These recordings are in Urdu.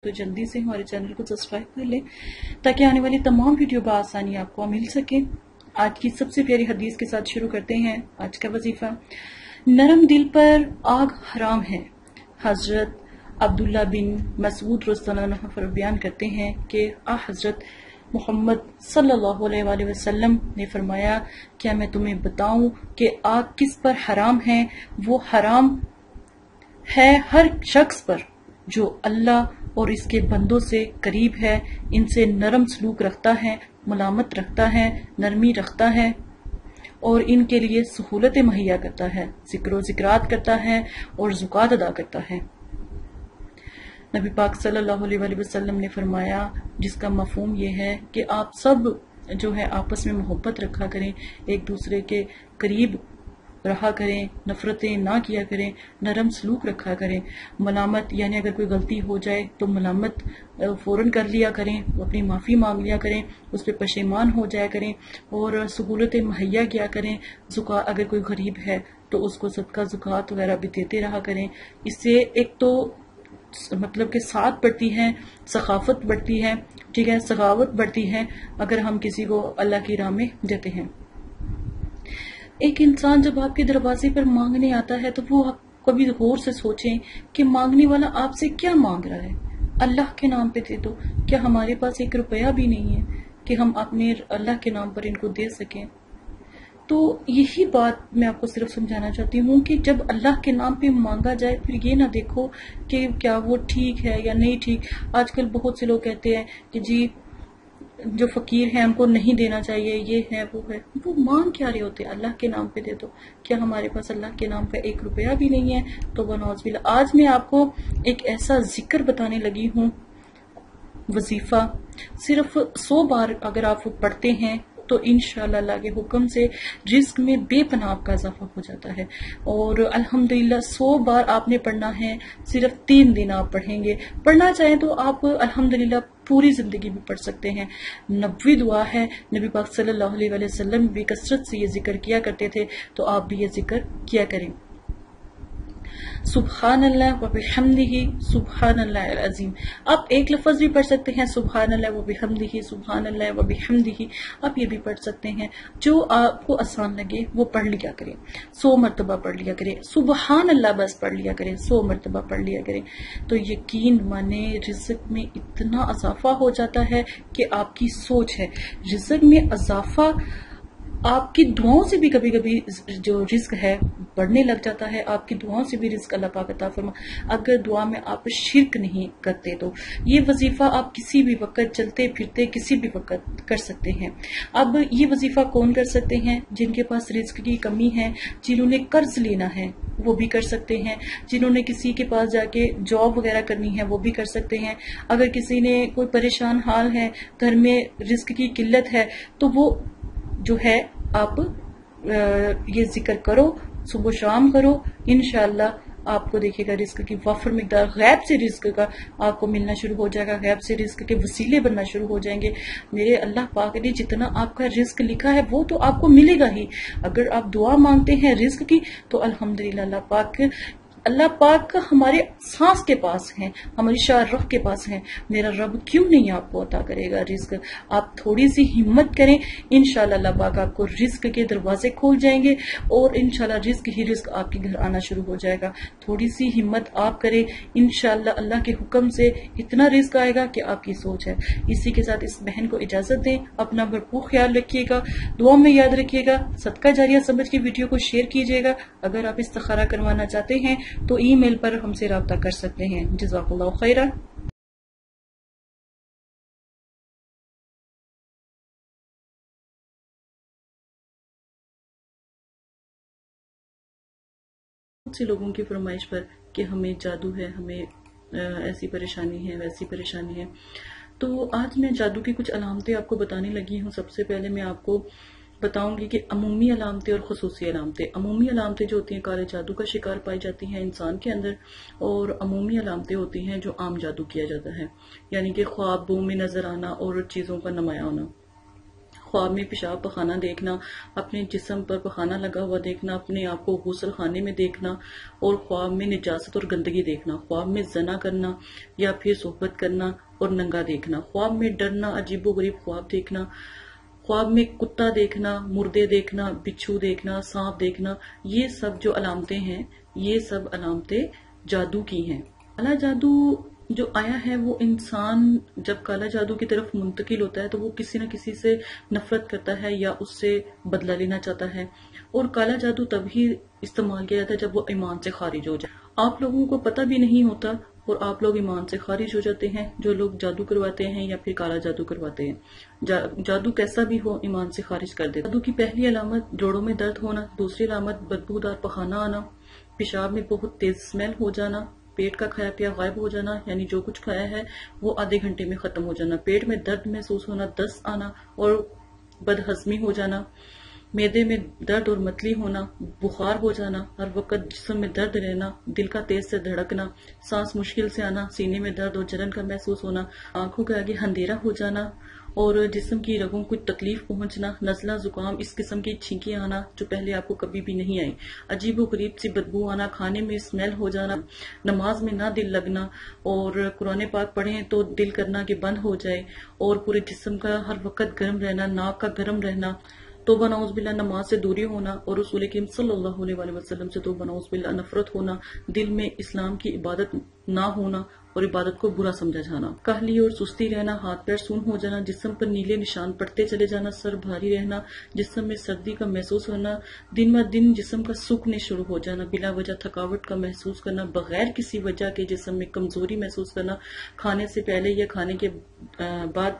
تو جلدی سے ہمارے چینل کو سبسکرائب کر لیں تاکہ آنے والی تمام ویڈیو بآسانی آپ کو مل سکے۔ آج کی سب سے پیاری حدیث کے ساتھ شروع کرتے ہیں آج کا وظیفہ۔ نرم دل پر آگ حرام ہے۔ حضرت عبداللہ بن مسعود رضی اللہ عنہ بیان کرتے ہیں کہ حضرت محمد صلی اللہ علیہ وآلہ وسلم نے فرمایا، کیا میں تمہیں بتاؤں کہ آگ کس پر حرام ہے؟ وہ حرام ہے ہر شخص پر جو اللہ اور اس کے بندوں سے قریب ہے، ان سے نرم سلوک رکھتا ہے، ملامت رکھتا ہے، نرمی رکھتا ہے اور ان کے لیے سہولتیں مہیا کرتا ہے، ذکر و ذکرات کرتا ہے اور زکوٰۃ ادا کرتا ہے۔ نبی پاک صلی اللہ علیہ وآلہ وسلم نے فرمایا، جس کا مفہوم یہ ہے کہ آپ سب جو ہے آپس میں محبت رکھا کریں، ایک دوسرے کے قریب رہا کریں، نفرتیں نہ کیا کریں، نرم سلوک رکھا کریں، ملامت یعنی اگر کوئی غلطی ہو جائے تو ملامت فوراً کر لیا کریں، اپنی معافی مانگ لیا کریں، اس پہ پشیمان ہو جایا کریں اور سہولتیں مہیا کیا کریں۔ اگر کوئی غریب ہے تو اس کو صدقہ زکوٰۃ وغیرہ بھی دیتے رہا کریں۔ اس سے ایک تو مطلب کہ ساتھ بڑھتی ہے، ثقافت بڑھتی ہے، ٹھیک ہے، سخاوت بڑھتی ہے اگر ہم کسی کو اللہ کی راہ میں دیتے ہیں۔ ایک انسان جب آپ کے دروازے پر مانگنے آتا ہے تو وہ آپ کبھی غور سے سوچیں کہ مانگنے والا آپ سے کیا مانگ رہا ہے۔ اللہ کے نام پہ دے دو۔ کیا ہمارے پاس 1 روپیہ بھی نہیں ہے کہ ہم اپنے اللہ کے نام پر ان کو دے سکیں؟ تو یہی بات میں آپ کو صرف سمجھانا چاہتی ہوں کہ جب اللہ کے نام پہ مانگا جائے پھر یہ نہ دیکھو کہ کیا وہ ٹھیک ہے یا نہیں ٹھیک۔ آج کل بہت سے لوگ کہتے ہیں کہ جی جو فقیر ہیں ہم کو نہیں دینا چاہیے، یہ ہے وہ ہے۔ وہ مانگ کیا رہے ہوتے ہیں؟ اللہ کے نام پہ دے دو۔ کیا ہمارے پاس اللہ کے نام پہ 1 روپیہ بھی نہیں ہے؟ تو ونعوذ باللہ۔ آج میں آپ کو ایک ایسا ذکر بتانے لگی ہوں، وظیفہ، صرف 100 بار اگر آپ پڑھتے ہیں تو انشاءاللہ اللہ کے حکم سے رزق میں بے پناہ کا اضافہ ہو جاتا ہے۔ اور الحمدللہ 100 بار آپ نے پڑھنا ہے، صرف 3 دن آپ پڑھیں گے۔ پڑھنا چاہیں تو آپ الحمدللہ پوری زندگی بھی پڑھ سکتے ہیں۔ 90 دعا ہے، نبی پاک صلی اللہ علیہ وآلہ وسلم بھی کثرت سے یہ ذکر کیا کرتے تھے، تو آپ بھی یہ ذکر کیا کریں۔ سبحان اللہ و بحمدہ سبحان اللہ العظیم۔ آپ ایک لفظ بھی پڑھ سکتے ہیں، سبحان اللہ و بحمدہ سبحان اللہ و بحمدہ، آپ یہ بھی پڑھ سکتے ہیں۔ جو آپ کو آسان لگے وہ پڑھ لیا کریں، 100 مرتبہ پڑھ لیا کریں۔ سبحان اللہ بس پڑھ لیا کریں، 100 مرتبہ پڑھ لیا کریں، تو یقین مانے رزق میں اتنا اضافہ ہو جاتا ہے کہ آپ کی سوچ ہے۔ رزق میں اضافہ آپ کی دعاؤں سے بھی کبھی کبھی جو رزق ہے بڑھنے لگ جاتا ہے، آپ کی دعاؤں سے بھی رزق اللہ پاک عطا فرما، اگر دعا میں آپ شرک نہیں کرتے تو۔ یہ وظیفہ آپ کسی بھی وقت چلتے پھرتے کسی بھی وقت کر سکتے ہیں۔ اب یہ وظیفہ کون کر سکتے ہیں؟ جن کے پاس رزق کی کمی ہے، جنہوں نے قرض لینا ہے وہ بھی کر سکتے ہیں، جنہوں نے کسی کے پاس جا کے جاب وغیرہ کرنی ہے وہ بھی کر سکتے ہیں۔ اگر کسی نے کوئی پریشان حال ہے، گھر میں رزق کی قلت ہے، تو وہ جو ہے آپ یہ ذکر کرو، صبح شام کرو، انشاءاللہ آپ کو دیکھے گا رزق کی وافر مقدار، غیب سے رزق کا آپ کو ملنا شروع ہو جائے گا، غیب سے رزق کے وسیلے بننا شروع ہو جائیں گے۔ میرے اللہ پاک نے جتنا آپ کا رزق لکھا ہے وہ تو آپ کو ملے گا ہی۔ اگر آپ دعا مانگتے ہیں رزق کی تو الحمدللہ اللہ پاک ہمارے سانس کے پاس ہیں، ہماری شاہ رخ کے پاس ہیں۔ میرا رب کیوں نہیں آپ کو عطا کرے گا رزق؟ آپ تھوڑی سی ہمت کریں، انشاءاللہ اللہ پاک آپ کو رزق کے دروازے کھول جائیں گے اور انشاءاللہ رزق ہی رزق آپ کے گھر آنا شروع ہو جائے گا۔ تھوڑی سی ہمت آپ کریں، انشاءاللہ اللہ کے حکم سے اتنا رزق آئے گا کہ آپ کی سوچ ہے۔ اسی کے ساتھ اس بہن کو اجازت دیں، اپنا بھرپور خیال رکھیے گا، دعا میں یاد رکھیے گا، صدقہ جاریہ سمجھ کے ویڈیو کو شیئر کیجیے گا۔ اگر آپ استخارہ کروانا چاہتے ہیں تو ای میل پر ہم سے رابطہ کر سکتے ہیں۔ جزاک اللہ خیرا۔ بہت سے لوگوں کی فرمائش پر کہ ہمیں جادو ہے، ہمیں ایسی پریشانی ہے، ویسی پریشانی ہے، تو آج میں جادو کی کچھ علامتیں آپ کو بتانے لگی ہوں۔ سب سے پہلے میں آپ کو بتاؤں گی کہ عمومی علامتیں اور خصوصی علامتیں۔ عمومی علامتیں جو ہوتی ہیں کالے جادو کا شکار پائی جاتی ہیں انسان کے اندر، اور عمومی علامتیں ہوتی ہیں جو عام جادو کیا جاتا ہے، یعنی کہ خوابوں میں نظر آنا اور چیزوں کا نمایاں ہونا۔ خواب میں پیشاب پخانہ دیکھنا، اپنے جسم پر پخانہ لگا ہوا دیکھنا، اپنے آپ کو غسل خانے میں دیکھنا، اور خواب میں نجاست اور گندگی دیکھنا، خواب میں زنا کرنا یا پھر صحبت کرنا اور ننگا دیکھنا، خواب میں ڈرنا، عجیب و غریب خواب دیکھنا، خواب میں کتا دیکھنا، مردے دیکھنا، بچھو دیکھنا، سانپ دیکھنا، یہ سب جو علامتیں ہیں یہ سب علامتیں جادو کی ہیں۔ کالا جادو جو آیا ہے وہ انسان جب کالا جادو کی طرف منتقل ہوتا ہے تو وہ کسی نہ کسی سے نفرت کرتا ہے یا اس سے بدلہ لینا چاہتا ہے، اور کالا جادو تب ہی استعمال کیا جاتا ہے جب وہ ایمان سے خارج ہو جائے۔ آپ لوگوں کو پتہ بھی نہیں ہوتا اور آپ لوگ ایمان سے خارج ہو جاتے ہیں، جو لوگ جادو کرواتے ہیں یا پھر کالا جادو کرواتے ہیں۔ جادو کیسا بھی ہو ایمان سے خارج کر دیتا۔ جادو کی پہلی علامت جوڑوں میں درد ہونا، دوسری علامت بدبودار پخانہ آنا، پیشاب میں بہت تیز اسمیل ہو جانا، پیٹ کا کھایا پیا غائب ہو جانا، یعنی جو کچھ کھایا ہے وہ آدھے گھنٹے میں ختم ہو جانا، پیٹ میں درد محسوس ہونا، دست آنا اور بدہضمی ہو جانا، معدے میں درد اور متلی ہونا، بخار ہو جانا، ہر وقت جسم میں درد رہنا، دل کا تیز سے دھڑکنا، سانس مشکل سے آنا، سینے میں درد اور جلن کا محسوس ہونا، آنکھوں کے آگے اندھیرا ہو جانا اور جسم کی رگوں کو تکلیف پہنچنا، نزلہ زکام اس قسم کی چھینکیں آنا جو پہلے آپ کو کبھی بھی نہیں آئی، عجیب و غریب سی بدبو آنا، کھانے میں اسمیل ہو جانا، نماز میں نہ دل لگنا، اور قرآن پاک پڑھیں تو دل کرنا کہ بند ہو جائے، اور پورے جسم کا ہر وقت گرم رہنا، ناک کا گرم رہنا، توبہ نعوذ باللہ نماز سے دوری ہونا، اور رسول کریم صلی اللہ علیہ وآلہ وسلم سے توبہ نعوذ باللہ نفرت ہونا، دل میں اسلام کی عبادت نہ ہونا اور عبادت کو برا سمجھا جانا، کاہلی اور سستی رہنا، ہاتھ پیر سون ہو جانا، جسم پر نیلے نشان پڑتے چلے جانا، سر بھاری رہنا، جسم میں سردی کا محسوس ہونا، دن بہ دن جسم کا سوکھنے شروع ہو جانا، بلا وجہ تھکاوٹ کا محسوس کرنا، بغیر کسی وجہ کے جسم میں کمزوری محسوس کرنا، کھانے سے پہلے یا کھانے کے بعد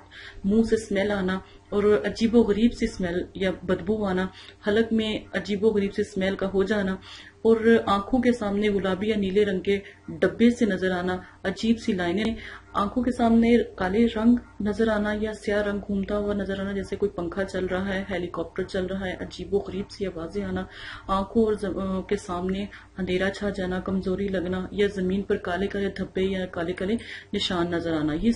منہ سے اسمیل آنا اور عجیب و غریب سی اسمیل یا بدبو آنا، حلق میں عجیب و غریب سی اسمیل کا ہو جانا، اور آنکھوں کے سامنے گلابی یا نیلے رنگ کے ڈبے سے نظر آنا، عجیب سی لائنیں، آنکھوں کے سامنے کالے رنگ نظر آنا یا سیاہ رنگ گھومتا ہوا نظر آنا جیسے کوئی پنکھا چل رہا ہے، ہیلی کاپٹر چل رہا ہے، عجیب و غریب سی آوازیں آنا، آنکھوں اور کے سامنے اندھیرا چھا جانا، کمزوری لگنا یا زمین پر کالے کالے دھبے یا کالے کالے نشان نظر آنا، یہ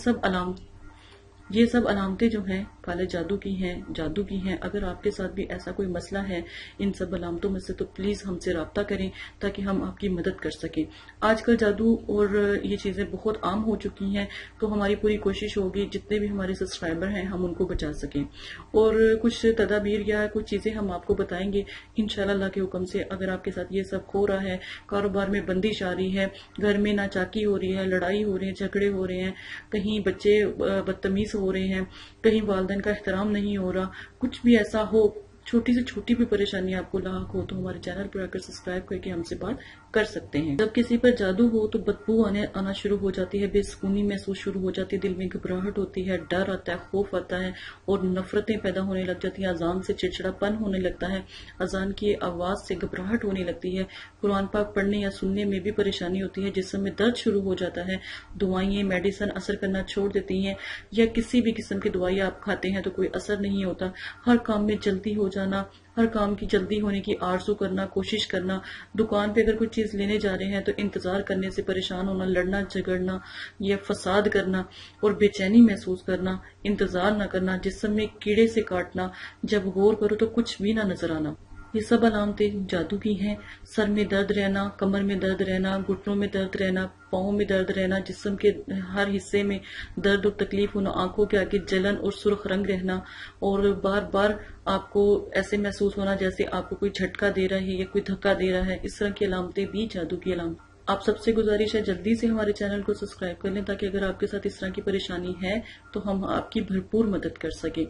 سب علامتیں جو ہیں کالے جادو کی ہیں، جادو کی ہیں۔ اگر آپ کے ساتھ بھی ایسا کوئی مسئلہ ہے ان سب علامتوں میں سے تو پلیز ہم سے رابطہ کریں تاکہ ہم آپ کی مدد کر سکیں۔ آج کل جادو اور یہ چیزیں بہت عام ہو چکی ہیں، تو ہماری پوری کوشش ہوگی جتنے بھی ہمارے سبسکرائبر ہیں ہم ان کو بچا سکیں، اور کچھ تدابیر یا کچھ چیزیں ہم آپ کو بتائیں گے انشاءاللہ اللہ کے حکم سے۔ اگر آپ کے ساتھ یہ سب ہو رہا ہے، کاروبار میں بندش آ رہی ہے، گھر میں ناچاکی ہو رہی ہے، لڑائی ہو رہی ہے، جھگڑے ہو رہے ہیں، کہیں بچے بدتمیز ہو رہے ہیں، کہیں والدین کا احترام نہیں ہو رہا، کچھ بھی ایسا ہو، چھوٹی سے چھوٹی بھی پریشانی آپ کو لاحق ہو تو ہمارے چینل پر آ کر سبسکرائب کر کے ہم سے بات کر سکتے ہیں۔ جب کسی پر جادو ہو تو بدبو آنا شروع ہو جاتی ہے، بے سکونی محسوس شروع ہو جاتی ہے، دل میں گھبراہٹ ہوتی ہے، ڈر آتا ہے، خوف آتا ہے اور نفرتیں پیدا ہونے لگ جاتی ہیں، اذان سے چڑچڑا پن ہونے لگتا ہے، اذان کی آواز سے گھبراہٹ ہونے لگتی ہے، قرآن پاک پڑھنے یا سننے میں بھی پریشانی ہوتی ہے، جسم میں درد شروع ہو جاتا ہے، دوائیں میڈیسن اثر کرنا چھوڑ دیتی ہیں، یا کسی بھی قسم کی دوائی آپ کھاتے ہیں تو کوئی اثر نہیں ہوتا، ہر کام میں جلدی ہو جانا، ہر کام کی جلدی ہونے کی آرزو کرنا، کوشش کرنا، دکان پہ اگر کوئی چیز لینے جا رہے ہیں تو انتظار کرنے سے پریشان ہونا، لڑنا جھگڑنا یا فساد کرنا اور بے چینی محسوس کرنا، انتظار نہ کرنا، جسم میں کیڑے سے کاٹنا، جب غور کرو تو کچھ بھی نہ نظر آنا، یہ سب علامتیں جادو کی ہیں۔ سر میں درد رہنا، کمر میں درد رہنا، گھٹنوں میں درد رہنا، پاؤں میں درد رہنا، جسم کے ہر حصے میں درد اور تکلیف ہونا، آنکھوں کے آگے جلن اور سرخ رنگ رہنا، اور بار بار آپ کو ایسے محسوس ہونا جیسے آپ کو کوئی جھٹکا دے رہا ہے یا کوئی دھکا دے رہا ہے، اس طرح کی علامتیں بھی جادو کی علامت۔ آپ سب سے گزارش ہے جلدی سے ہمارے چینل کو سبسکرائب کر لیں تاکہ اگر آپ کے ساتھ اس طرح کی پریشانی ہے تو ہم آپ کی بھرپور مدد کر سکیں۔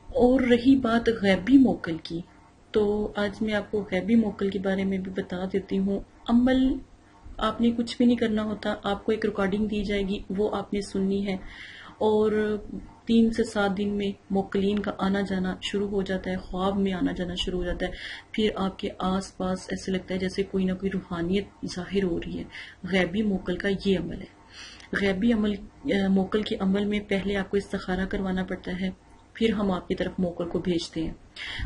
اور رہی بات غیبی موکل کی، تو آج میں آپ کو غیبی موکل کے بارے میں بھی بتا دیتی ہوں۔ عمل آپ نے کچھ بھی نہیں کرنا ہوتا، آپ کو ایک ریکارڈنگ دی جائے گی، وہ آپ نے سننی ہے، اور 3 سے 7 دن میں موکلین کا آنا جانا شروع ہو جاتا ہے، خواب میں آنا جانا شروع ہو جاتا ہے، پھر آپ کے آس پاس ایسے لگتا ہے جیسے کوئی نہ کوئی روحانیت ظاہر ہو رہی ہے۔ غیبی موکل کا یہ عمل ہے۔ غیبی موکل کے عمل میں پہلے آپ کو استخارہ کروانا پڑتا ہے، پھر ہم آپ کی طرف موکل کو بھیجتے ہیں،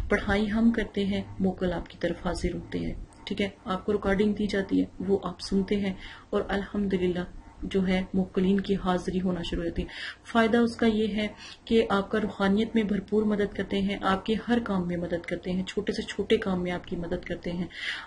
پڑھائی ہم کرتے ہیں، موکل آپ کی طرف حاضر ہوتے ہیں، ٹھیک ہے، آپ کو ریکارڈنگ دی جاتی ہے، وہ آپ سنتے ہیں، اور الحمدللہ جو ہے موکلین کی حاضری ہونا شروع ہوتی ہے. فائدہ اس کا یہ ہے کہ آپ کا روحانیت میں بھرپور مدد کرتے ہیں، آپ کے ہر کام میں مدد کرتے ہیں، چھوٹے سے چھوٹے کام میں آپ کی مدد کرتے ہیں،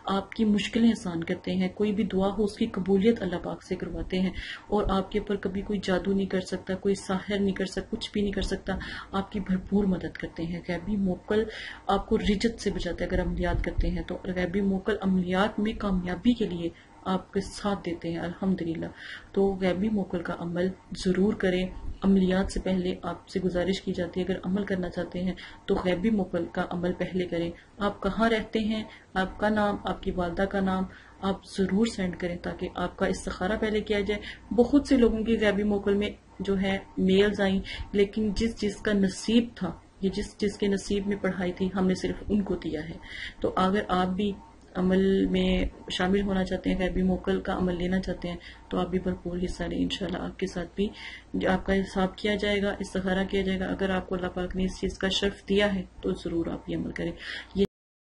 آپ کی مشکلیں آسان کرتے ہیں، کوئی بھی دعا ہو اس کی قبولیت اللہ پاک سے کرواتے ہیں، اور آپ کے اوپر کبھی کوئی جادو نہیں کر سکتا، کوئی ساحر نہیں کر سکتا، کچھ بھی نہیں کر سکتا. آپ کی بھرپور مدد کرتے ہیں. غیبی موکل آپ کو رجت سے بچاتے ہیں. اگر عملیات کرتے ہیں تو غیبی موکل عملیات میں کامیابی کے لیے آپ کے ساتھ دیتے ہیں الحمدللہ. تو غیبی موکل کا عمل ضرور کریں. عملیات سے پہلے آپ سے گزارش کی جاتی ہے اگر عمل کرنا چاہتے ہیں تو غیبی موکل کا عمل پہلے کریں. آپ کہاں رہتے ہیں، آپ کا نام، آپ کی والدہ کا نام آپ ضرور سینڈ کریں تاکہ آپ کا استخارہ پہلے کیا جائے. بہت سے لوگوں کی غیبی موکل میں جو ہے میلز آئیں، لیکن جس کا نصیب تھا، یہ جس کے نصیب میں پڑھائی تھی، ہم نے صرف ان کو دیا ہے. تو اگر آپ بھی عمل میں شامل ہونا چاہتے ہیں، غیبی موکل کا عمل لینا چاہتے ہیں تو آپ بھی بھرپور حصہ لیں. انشاءاللہ آپ کے ساتھ بھی آپ کا حساب کیا جائے گا، استخارہ کیا جائے گا. اگر آپ کو اللہ پاک نے اس چیز کا شرف دیا ہے تو ضرور آپ یہ عمل کریں. یہ